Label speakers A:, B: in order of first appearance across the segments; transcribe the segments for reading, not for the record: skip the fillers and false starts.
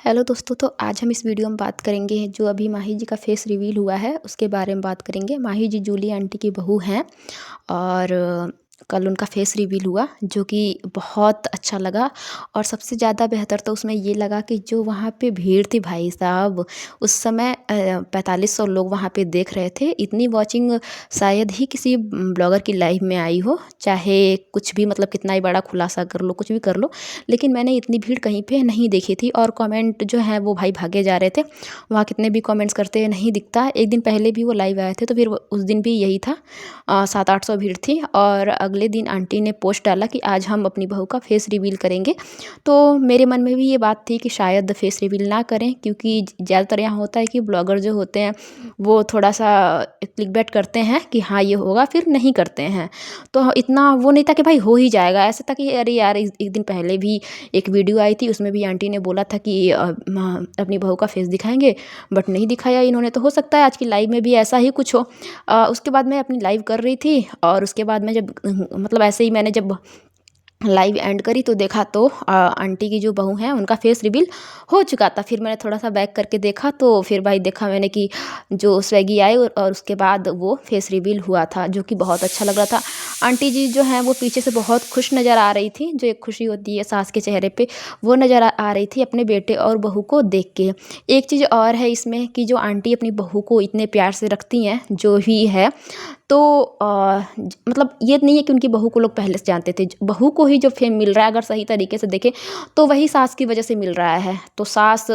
A: Hello दोस्तों, तो आज हम इस वीडियो में बात करेंगे जो अभी माही जी का फेस रिवील हुआ है उसके बारे में बात करेंगे। माही जी जूली आंटी की बहू हैं और कल उनका फेस रिवील हुआ जो कि बहुत अच्छा लगा। और सबसे ज़्यादा बेहतर तो उसमें ये लगा कि जो वहाँ पे भीड़ थी भाई साहब, उस समय 4500 लोग वहाँ पे देख रहे थे। इतनी वॉचिंग शायद ही किसी ब्लॉगर की लाइव में आई हो, चाहे कुछ भी मतलब कितना ही बड़ा खुलासा कर लो, कुछ भी कर लो, लेकिन मैंने इतनी भीड़ कहीं पे नहीं देखी थी। और कमेंट जो है वो भाई भागे जा रहे थे, वहाँ कितने भी कमेंट्स करते नहीं दिखता। एक दिन पहले भी वो लाइव आए थे तो फिर उस दिन भी यही था, 700-800 भीड़ थी। और अगले दिन आंटी ने पोस्ट डाला कि आज हम अपनी बहू का फेस रिवील करेंगे। तो मेरे मन में भी ये बात थी कि शायद फेस रिवील ना करें, क्योंकि ज़्यादातर यहाँ होता है कि ब्लॉगर जो होते हैं वो थोड़ा सा क्लिकबैट करते हैं कि हाँ ये होगा, फिर नहीं करते हैं। तो इतना वो नहीं था कि भाई हो ही जाएगा, ऐसा था कि अरे यार एक दिन पहले भी एक वीडियो आई थी, उसमें भी आंटी ने बोला था कि अपनी बहू का फेस दिखाएंगे, बट नहीं दिखाया इन्होंने। तो हो सकता है आज की लाइव में भी ऐसा ही कुछ हो। उसके बाद मैं अपनी लाइव कर रही थी और उसके बाद मैं जब मतलब ऐसे ही मैंने जब लाइव एंड करी तो देखा तो आंटी की जो बहू हैं उनका फेस रिवील हो चुका था। फिर मैंने थोड़ा सा बैक करके देखा तो फिर भाई देखा मैंने कि जो स्वेगी आए और उसके बाद वो फेस रिवील हुआ था, जो कि बहुत अच्छा लग रहा था। आंटी जी जो हैं वो पीछे से बहुत खुश नज़र आ रही थी, जो एक खुशी होती है सास के चेहरे पे, वो नज़र आ रही थी अपने बेटे और बहू को देख के। एक चीज़ और है इसमें कि जो आंटी अपनी बहू को इतने प्यार से रखती हैं जो भी है, तो मतलब ये नहीं है कि उनकी बहू को लोग पहले से जानते थे। बहू को ही जो फेम मिल रहा है, अगर सही तरीके से देखें तो वही सास की वजह से मिल रहा है। तो सास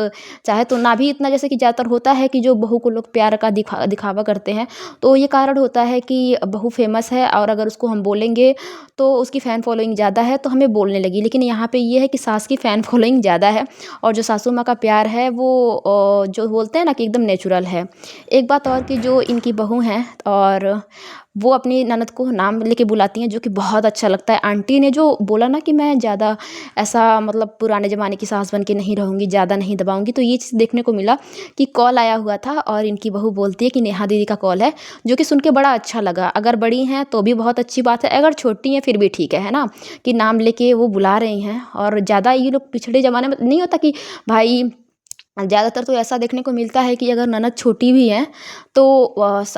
A: चाहे तो ना भी इतना, जैसे कि ज़्यादातर होता है कि जो बहू को लोग प्यार का दिखावा करते हैं, तो ये कारण होता है कि बहू फेमस है और अगर उसको हम बोलेंगे तो उसकी फ़ैन फॉलोइंग ज़्यादा है तो हमें बोलने लगी। लेकिन यहाँ पे ये है कि सास की फ़ैन फॉलोइंग ज़्यादा है और जो सासू माँ का प्यार है वो जो बोलते हैं ना कि एकदम नेचुरल है। एक बात और कि जो इनकी बहू हैं और वो अपनी ननद को नाम लेके बुलाती हैं, जो कि बहुत अच्छा लगता है। आंटी ने जो बोला ना कि मैं ज़्यादा ऐसा मतलब पुराने ज़माने की सास बन के नहीं रहूँगी, ज़्यादा नहीं दबाऊँगी, तो ये चीज़ देखने को मिला कि कॉल आया हुआ था और इनकी बहू बोलती है कि नेहा दीदी का कॉल है, जो कि सुन के बड़ा अच्छा लगा। अगर बड़ी हैं तो भी बहुत अच्छी बात है, अगर छोटी हैं फिर भी ठीक है ना, कि नाम लेके वो बुला रही हैं। और ज़्यादा ये लोग पिछड़े ज़माने में नहीं होता कि भाई, ज़्यादातर तो ऐसा देखने को मिलता है कि अगर ननद छोटी भी है तो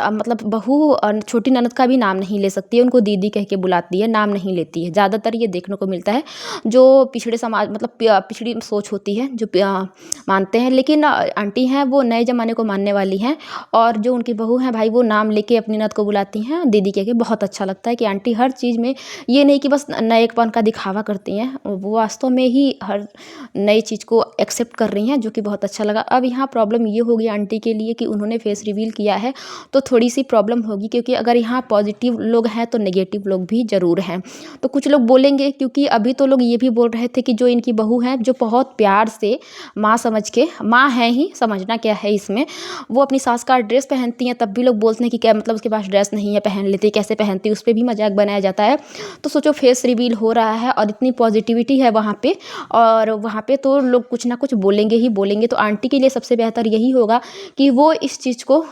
A: मतलब बहू छोटी ननद का भी नाम नहीं ले सकती है, उनको दीदी कह के बुलाती है, नाम नहीं लेती है। ज़्यादातर ये देखने को मिलता है जो पिछड़े समाज मतलब पिछड़ी सोच होती है, जो मानते हैं। लेकिन आंटी हैं वो नए ज़माने को मानने वाली हैं और जो उनकी बहू हैं भाई वो नाम लेके अपनी ननद को बुलाती हैं दीदी कह के। बहुत अच्छा लगता है कि आंटी हर चीज़ में ये नहीं कि बस नएपन का दिखावा करती हैं, वो वास्तव में ही हर नई चीज़ को एक्सेप्ट कर रही हैं, जो कि बहुत अच्छा लगा। अब यहाँ प्रॉब्लम ये होगी आंटी के लिए कि उन्होंने फेस रिवील किया है तो थोड़ी सी प्रॉब्लम होगी, क्योंकि अगर यहाँ पॉजिटिव लोग हैं तो नेगेटिव लोग भी ज़रूर हैं। तो कुछ लोग बोलेंगे, क्योंकि अभी तो लोग ये भी बोल रहे थे कि जो इनकी बहू हैं जो बहुत प्यार से माँ समझ के, माँ है ही, समझना क्या है इसमें, वो अपनी सास का ड्रेस पहनती हैं तब भी लोग बोलते हैं कि क्या मतलब उसके पास ड्रेस नहीं है, पहन लेती, कैसे पहनती, उस पर भी मजाक बनाया जाता है। तो सोचो फेस रिवील हो रहा है और इतनी पॉजिटिविटी है वहाँ पे, और वहाँ पे तो लोग कुछ ना कुछ बोलेंगे ही बोलेंगे। तो आंटी के लिए सबसे बेहतर यही होगा कि वो इस चीज़ को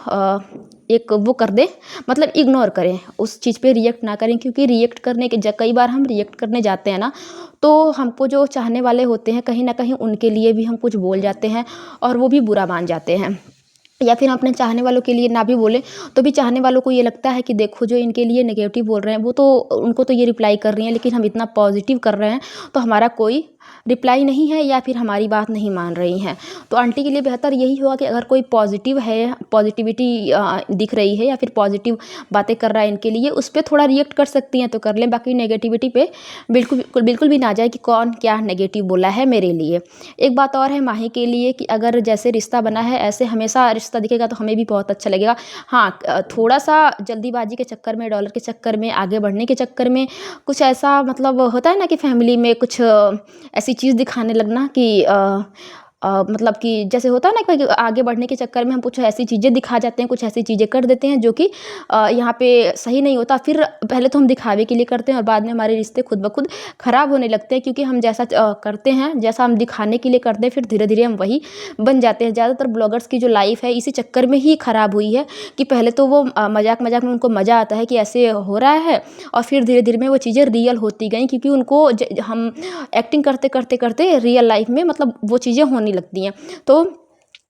A: एक वो कर दें, मतलब इग्नोर करें, उस चीज़ पे रिएक्ट ना करें। क्योंकि रिएक्ट करने के कई बार हम रिएक्ट करने जाते हैं ना, तो हमको जो चाहने वाले होते हैं कहीं ना कहीं उनके लिए भी हम कुछ बोल जाते हैं और वो भी बुरा मान जाते हैं। या फिर हम अपने चाहने वालों के लिए ना भी बोलें तो भी चाहने वालों को ये लगता है कि देखो जो इनके लिए नेगेटिव बोल रहे हैं वो तो उनको तो ये रिप्लाई कर रही हैं, लेकिन हम इतना पॉजिटिव कर रहे हैं तो हमारा कोई रिप्लाई नहीं है या फिर हमारी बात नहीं मान रही हैं। तो आंटी के लिए बेहतर यही होगा कि अगर कोई पॉजिटिव है, पॉजिटिविटी दिख रही है या फिर पॉजिटिव बातें कर रहा है इनके लिए, उस पर थोड़ा रिएक्ट कर सकती हैं तो कर लें। बाकी नेगेटिविटी पे बिल्कुल बिल्कुल बिल्कुल भी ना जाए कि कौन क्या नेगेटिव बोला है मेरे लिए। एक बात और है माही के लिए कि अगर जैसे रिश्ता बना है ऐसे हमेशा रिश्ता दिखेगा तो हमें भी बहुत अच्छा लगेगा। हाँ, थोड़ा सा जल्दीबाजी के चक्कर में, डॉलर के चक्कर में, आगे बढ़ने के चक्कर में कुछ ऐसा मतलब होता है ना कि फैमिली में कुछ ऐसी चीज़ दिखाने लगना कि मतलब कि जैसे होता है ना कि आगे बढ़ने के चक्कर में हम कुछ ऐसी चीज़ें दिखा जाते हैं, कुछ ऐसी चीज़ें कर देते हैं जो कि यहाँ पे सही नहीं होता। फिर पहले तो हम दिखावे के लिए करते हैं और बाद में हमारे रिश्ते खुद ब खुद ख़राब होने लगते हैं, क्योंकि हम जैसा करते हैं, जैसा हम दिखाने के लिए करते हैं, फिर धीरे धीरे हम वही बन जाते हैं। ज़्यादातर ब्लॉगर्स की जो लाइफ है इसी चक्कर में ही ख़राब हुई है कि पहले तो वो मजाक मजाक में उनको मज़ा आता है कि ऐसे हो रहा है, और फिर धीरे धीरे में वो चीज़ें रियल होती गई, क्योंकि उनको हम एक्टिंग करते करते करते रियल लाइफ में मतलब वो चीज़ें होने होने लगती हैं। तो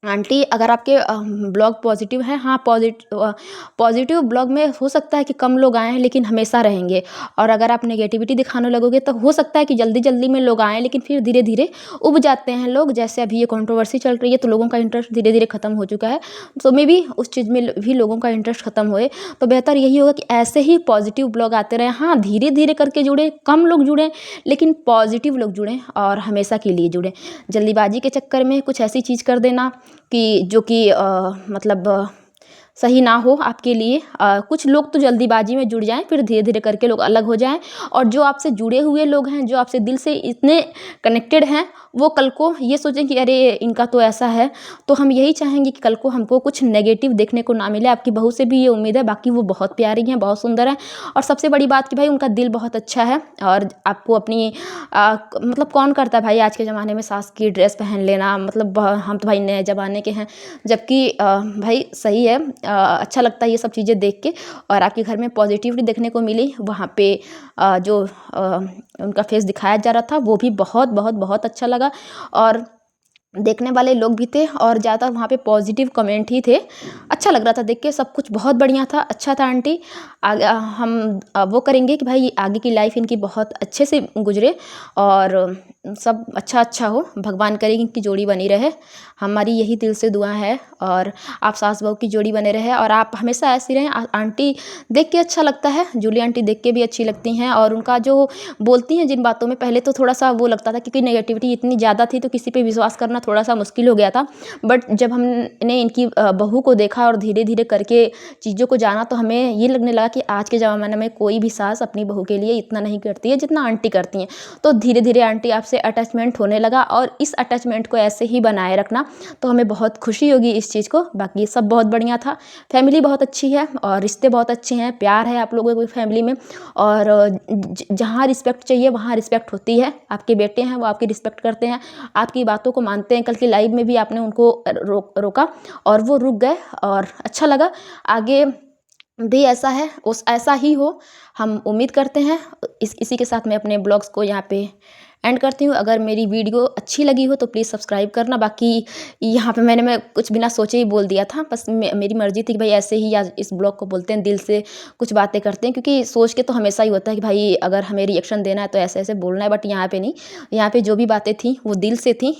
A: आंटी अगर आपके ब्लॉग पॉजिटिव हैं, हाँ पॉजिटिव ब्लॉग में हो सकता है कि कम लोग आएँ लेकिन हमेशा रहेंगे, और अगर आप नेगेटिविटी दिखाने लगोगे तो हो सकता है कि जल्दी जल्दी में लोग आएँ लेकिन फिर धीरे धीरे उब जाते हैं लोग। जैसे अभी ये कंट्रोवर्सी चल रही है तो लोगों का इंटरेस्ट धीरे धीरे खत्म हो चुका है, तो मे बी उस चीज़ में भी लोगों का इंटरेस्ट खत्म होए। तो बेहतर यही होगा कि ऐसे ही पॉजिटिव ब्लॉग आते रहें। हाँ, धीरे धीरे करके जुड़ें, कम लोग जुड़ें लेकिन पॉजिटिव लोग जुड़ें और हमेशा के लिए जुड़ें। जल्दीबाजी के चक्कर में कुछ ऐसी चीज़ कर देना कि जो कि मतलब सही ना हो आपके लिए। कुछ लोग तो जल्दीबाजी में जुड़ जाएँ, फिर धीरे धीरे करके लोग अलग हो जाएँ, और जो आपसे जुड़े हुए लोग हैं, जो आपसे दिल से इतने कनेक्टेड हैं, वो कल को ये सोचें कि अरे इनका तो ऐसा है। तो हम यही चाहेंगे कि कल को हमको कुछ नेगेटिव देखने को ना मिले। आपकी बहू से भी ये उम्मीद है, बाकी वो बहुत प्यारी हैं, बहुत सुंदर हैं, और सबसे बड़ी बात कि भाई उनका दिल बहुत अच्छा है। और आपको अपनी मतलब कौन करता है भाई आज के ज़माने में सास की ड्रेस पहन लेना, मतलब हम तो भाई नए ज़माने के हैं। जबकि भाई सही है, अच्छा लगता है ये सब चीज़ें देख के। और आपके घर में पॉजिटिविटी देखने को मिली, वहाँ पे जो उनका फेस दिखाया जा रहा था वो भी बहुत बहुत बहुत अच्छा लगा, और देखने वाले लोग भी थे और ज़्यादा वहाँ पे पॉजिटिव कमेंट ही थे। अच्छा लग रहा था देख के, सब कुछ बहुत बढ़िया था, अच्छा था आंटी। हम वो करेंगे कि भाई आगे की लाइफ इनकी बहुत अच्छे से गुजरे और सब अच्छा अच्छा हो, भगवान करे इनकी जोड़ी बनी रहे। हमारी यही दिल से दुआ है, और आप सास बहू की जोड़ी बने रहे और आप हमेशा ऐसी रहें। आंटी देख के अच्छा लगता है, जूली आंटी देख के भी अच्छी लगती हैं, और उनका जो बोलती हैं जिन बातों में, पहले तो थोड़ा सा वो लगता था क्योंकि नेगेटिविटी इतनी ज़्यादा थी तो किसी पे विश्वास करना थोड़ा सा मुश्किल हो गया था। बट जब हमने इनकी बहू को देखा और धीरे धीरे करके चीज़ों को जाना, तो हमें ये लगने लगा कि आज के ज़माने में कोई भी सास अपनी बहू के लिए इतना नहीं करती है जितना आंटी करती हैं। तो धीरे धीरे आंटी आपसे अटैचमेंट होने लगा, और इस अटैचमेंट को ऐसे ही बनाए रखना, तो हमें बहुत खुशी होगी इस चीज़ को। बाकी सब बहुत बढ़िया था, फैमिली बहुत अच्छी है और रिश्ते बहुत अच्छे हैं, प्यार है आप लोगों की फैमिली में, और जहाँ रिस्पेक्ट चाहिए वहाँ रिस्पेक्ट होती है। आपके बेटे हैं वो आपकी रिस्पेक्ट करते हैं, आपकी बातों को मानते हैं। कल की लाइव में भी आपने उनको रोका और वो रुक गए, और अच्छा लगा। आगे भी ऐसा है, उस ऐसा ही हो, हम उम्मीद करते हैं। इसी के साथ मैं अपने ब्लॉग्स को यहाँ पे एंड करती हूँ। अगर मेरी वीडियो अच्छी लगी हो तो प्लीज़ सब्सक्राइब करना। बाकी यहाँ पे मैं कुछ बिना सोचे ही बोल दिया था, बस मेरी मर्ज़ी थी कि भाई ऐसे ही, या इस ब्लॉग को बोलते हैं दिल से कुछ बातें करते हैं, क्योंकि सोच के तो हमेशा ही होता है कि भाई अगर हमें रिएक्शन देना है तो ऐसे ऐसे बोलना है, बट यहाँ पे नहीं, यहाँ पे जो भी बातें थी वो दिल से थी।